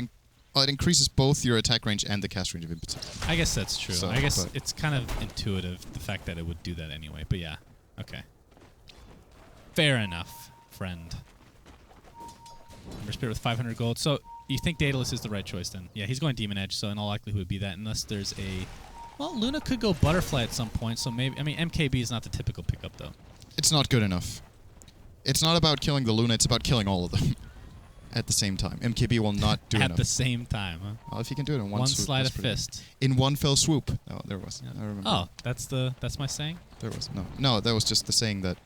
it increases both your attack range and the cast range of Impetus. I guess that's true. So, I guess it's kind of intuitive, the fact that it would do that anyway. But yeah, okay. Fair enough, friend. Ember Spirit with 500 gold. So you think Daedalus is the right choice then? Yeah, he's going Demon Edge, so in all likelihood it would be that unless there's a... Well, Luna could go Butterfly at some point, so maybe... I mean, MKB is not the typical pickup, though. It's not good enough. It's not about killing the Luna, it's about killing all of them. At the same time. MKB will not do enough. At the same time, huh? Well, if he can do it in one swoop. Sleight of fist. In one fell swoop. Oh, there was. Yeah. I remember. Oh, that's my saying? There was. No, that was just the saying that...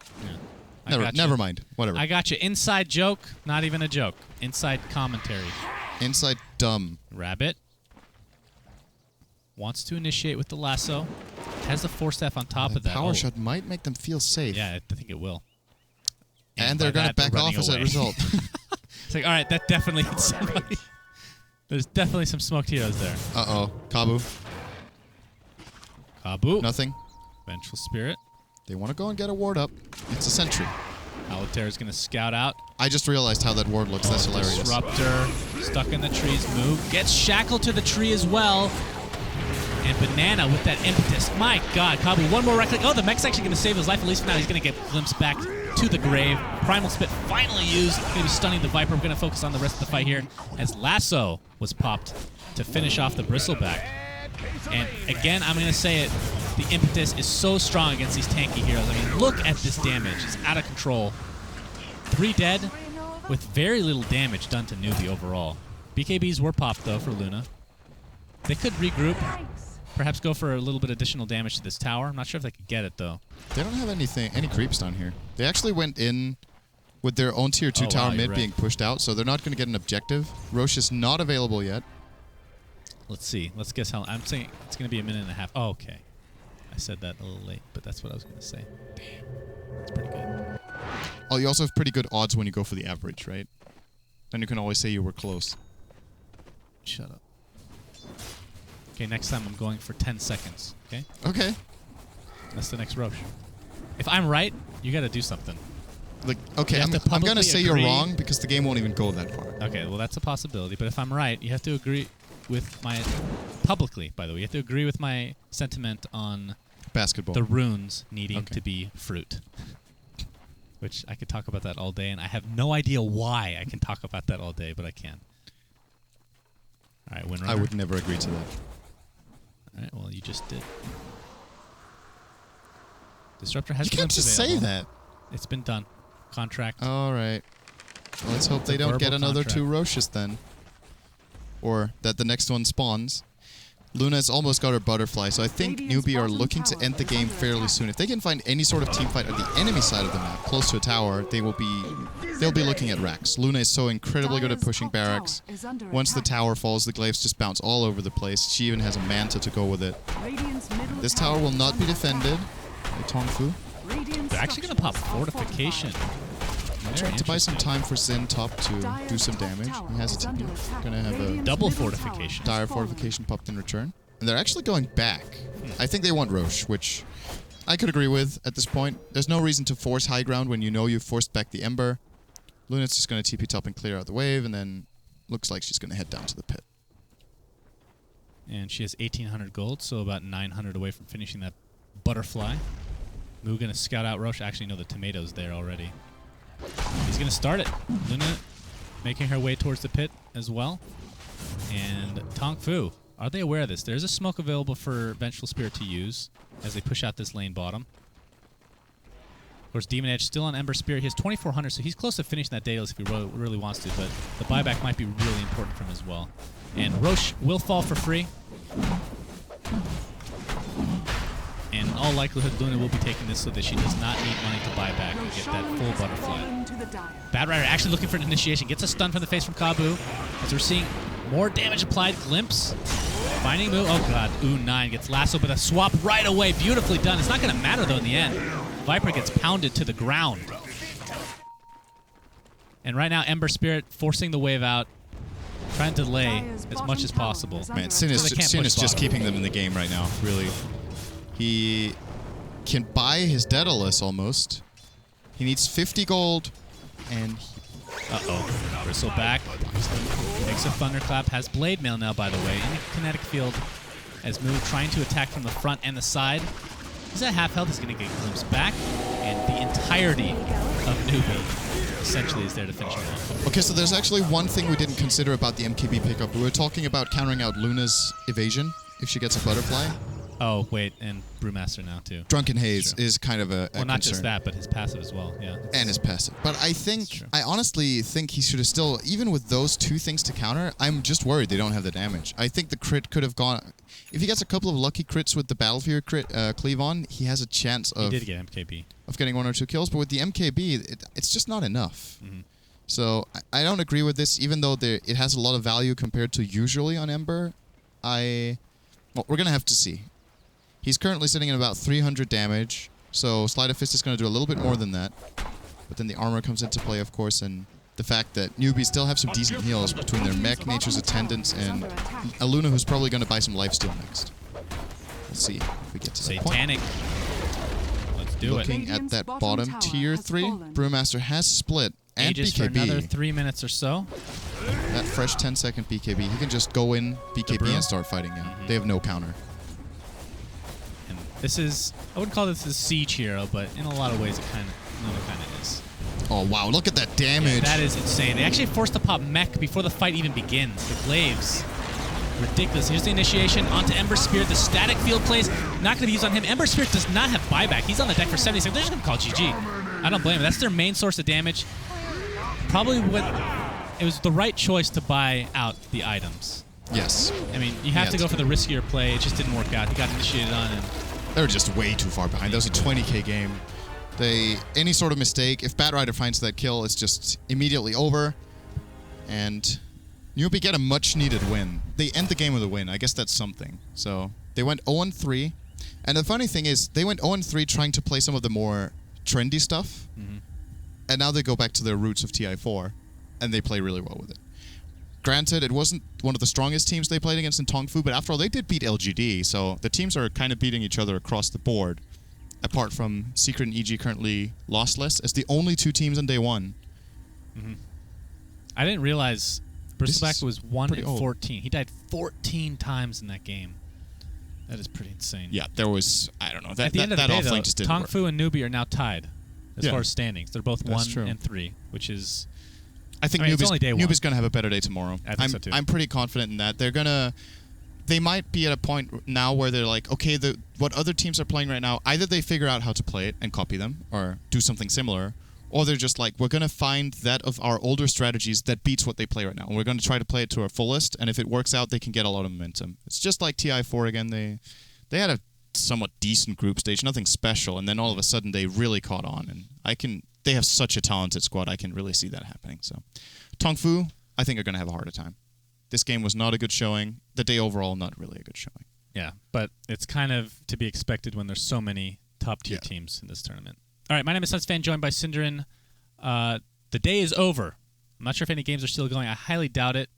Yeah. Never mind. Whatever. I got you. Inside joke, not even a joke. Inside commentary. Inside dumb. Rabbit. Wants to initiate with the lasso. Has the Force Staff on top of that. Power shot might make them feel safe. Yeah, I think it will. And they're going to back off as a result. It's like, all right, that definitely hit somebody. There's definitely some smoked heroes there. Uh-oh. Kabu. Kabu. Nothing. Vengeful Spirit. They want to go and get a ward up. It's a sentry. Alitair is going to scout out. I just realized how that ward looks. That's hilarious. Disruptor stuck in the trees. Move. Gets shackled to the tree as well. And Banana with that impetus. My God, Kabu, one more right-click. Oh, the mech's actually going to save his life. At least for now, he's going to get glimpsed back to the grave. Primal Spit finally used. Going to be stunning the Viper. We're going to focus on the rest of the fight here as Lasso was popped to finish off the Bristleback. And again, I'm going to say it. The impetus is so strong against these tanky heroes. I mean, look at this damage. It's out of control. 3 dead with very little damage done to Newbee overall. BKBs were popped, though, for Luna. They could regroup. Perhaps go for a little bit additional damage to this tower. I'm not sure if they could get it, though. They don't have any creeps down here. They actually went in with their own tier 2 tower mid being pushed out, so they're not going to get an objective. Roche is not available yet. Let's see. Let's guess how... I'm saying it's going to be a minute and a half. Oh, okay. I said that a little late, but that's what I was going to say. Damn. That's pretty good. Oh, you also have pretty good odds when you go for the average, right? Then you can always say you were close. Shut up. Okay, next time I'm going for 10 seconds, okay? Okay. That's the next Roche. If I'm right, you got to do something. Like, okay, I'm going to say you're wrong because the game won't even go that far. Okay, well, that's a possibility. But if I'm right, you have to agree with my... Publicly, by the way, you have to agree with my sentiment on... Basketball. The runes needing to be fruit. Which I could talk about that all day, and I have no idea why I can talk about that all day, but I can. All right, Windrunner. I would never agree to that. All right, well, you just did. Disruptor has You can't just say that. It's been done. Contract. All right. Well, let's hope they don't get another 2 Roches then. Or that the next one spawns. Luna's almost got her butterfly, so I think Newbee are looking to end the game fairly soon. If they can find any sort of team fight on the enemy side of the map, close to a tower, they'll be looking at Rax. Luna is so incredibly good at pushing barracks. Once the tower falls, the glaives just bounce all over the place. She even has a Manta to go with it. This tower will not be defended by TongFu. They're actually going to pop Fortification. Trying to buy some time for Xin top to do some damage. He has a TP. Gonna have a double fortification. Dire fortification popped in return. And they're actually going back. I think they want Roche, which I could agree with at this point. There's no reason to force high ground when you know you've forced back the Ember. Luna's just gonna TP top and clear out the wave, and then looks like she's gonna head down to the pit. And she has 1,800 gold, so about 900 away from finishing that butterfly. Moo gonna scout out Roche. Actually, no, the tomato's there already. He's going to start it. Luna making her way towards the pit as well. And TongFu, are they aware of this? There's a smoke available for Vengeful Spirit to use as they push out this lane bottom. Of course, Demon Edge still on Ember Spirit. He has 2,400, so he's close to finishing that Daedalus if he really wants to, but the buyback might be really important for him as well. And Roche will fall for free. And in all likelihood, Luna will be taking this so that she does not need money to buy back and get that full butterfly. Bad Rider actually looking for an initiation. Gets a stun from the face from Kabu. As we're seeing more damage applied. Glimpse. Finding Moo. Oh, God. Ooh, 9 gets lasso, but a swap right away. Beautifully done. It's not going to matter, though, in the end. Viper gets pounded to the ground. And right now, Ember Spirit forcing the wave out. Trying to delay as much as possible. Man, Sin is just keeping them in the game right now, really. He can buy his Daedalus almost. He needs 50 gold, and... Uh-oh. Bristleback. Makes a Thunderclap. Has Blade Mail now, by the way, in the kinetic field. As Moo trying to attack from the front and the side. He's at half health. He's going to get glimpsed back. And the entirety of Newbee essentially is there to finish him off. Okay, so there's actually one thing we didn't consider about the MKB pickup. We were talking about countering out Luna's evasion if she gets a butterfly. Oh, wait, and Brewmaster now, too. Drunken Haze is kind of a well, not concern. just that, but his passive as well, yeah. And his passive. But I honestly think he should have still, even with those 2 things to counter, I'm just worried they don't have the damage. I think the crit could have gone... If he gets a couple of lucky crits with the Battlefield crit cleave on, he has a chance of... He did get MKB. Of getting 1 or 2 kills, but with the MKB, it's just not enough. So I don't agree with this, even though it has a lot of value compared to usually on Ember. Well, we're going to have to see. He's currently sitting at about 300 damage, so Sleight of Fist is going to do a little bit more than that. But then the armor comes into play, of course, and the fact that Newbee still have some decent heals between their mech, Nature's Attendants, and a Luna who's probably going to buy some lifesteal next. We'll see if we get to Satanic. That point. Let's do Looking at that bottom tier 3, Brewmaster has split. And Aegis for BKB. another 3 minutes or so. That fresh 10-second BKB. He can just go in BKB and start fighting. Yeah, they have no counter. And this is, I wouldn't call this a siege hero, but in a lot of ways it kind of is. Oh wow! Look at that damage. Yeah, that is insane. They actually forced to pop mech before the fight even begins. The glaives. Ridiculous. Here's the initiation onto Ember Spirit. The static field plays not going to be used on him. Ember Spirit does not have buyback. He's on the deck for 70 seconds. They're just going to call GG. I don't blame him. That's their main source of damage. Probably it was the right choice to buy out the items. Yes. I mean, you have to go for the riskier play. It just didn't work out. He got initiated on, and they were just way too far behind. That was a 20k game. Any sort of mistake, if Batrider finds that kill, it's just immediately over. And Newbee get a much-needed win. They end the game with a win. I guess that's something. So they went 0-3. And the funny thing is, they went 0-3 trying to play some of the more trendy stuff. And now they go back to their roots of TI4, and they play really well with it. Granted, it wasn't one of the strongest teams they played against in TongFu, but after all, they did beat LGD, so the teams are kind of beating each other across the board. Apart from Secret and EG currently lossless as the only two teams on day one. I didn't realize Bristleback was 1-14. He died 14 times in that game. That is pretty insane. Yeah, there was, I don't know. At the end of the day, though, just didn't work. TongFu and Newbee are now tied as far as standings. They're both 1 and 3, which is... I think Newbee's going to have a better day tomorrow. I think so too. I'm pretty confident in that. They might be at a point now where they're like, okay, what other teams are playing right now, either they figure out how to play it and copy them or do something similar, or they're just like, we're going to find that of our older strategies that beats what they play right now. And we're going to try to play it to our fullest, and if it works out, they can get a lot of momentum. It's just like TI4 again. They had a somewhat decent group stage, nothing special, and then all of a sudden they really caught on. And they have such a talented squad, I can really see that happening. So TongFu, I think, are going to have a harder time. This game was not a good showing. The day overall, not really a good showing. Yeah, but it's kind of to be expected when there's so many top-tier teams in this tournament. All right, my name is SUNSfan, joined by syndereN. The day is over. I'm not sure if any games are still going. I highly doubt it.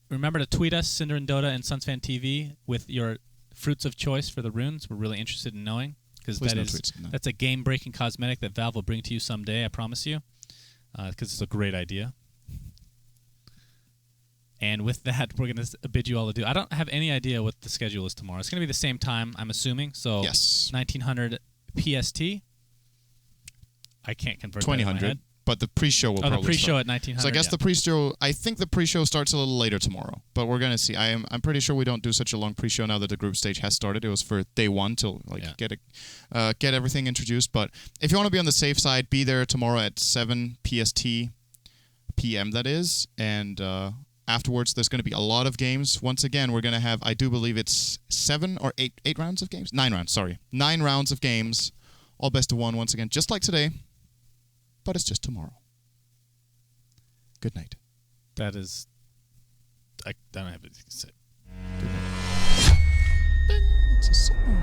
Remember to tweet us, syndereN Dota and SUNSfan TV, with your fruits of choice for the runes. We're really interested in knowing, because that's a game-breaking cosmetic that Valve will bring to you someday, I promise you, because it's a great idea. And with that, we're going to bid you all adieu. I don't have any idea what the schedule is tomorrow. It's going to be the same time, I'm assuming. So 1900 PST. I can't convert 2000, but the pre-show will probably the pre-show start at 1900. So I guess the pre-show, I think the pre-show starts a little later tomorrow, but we're going to see. I'm pretty sure we don't do such a long pre-show now that the group stage has started. It was for day one to get everything introduced. But if you want to be on the safe side, be there tomorrow at 7 PST PM, that is, and afterwards, there's going to be a lot of games. Once again, we're going to have, I do believe it's 7 or 8 rounds of games? 9 rounds, sorry. 9 rounds of games, all best of one once again, just like today, but it's just tomorrow. Good night. That is... I don't have anything to say. Good night. It's a song.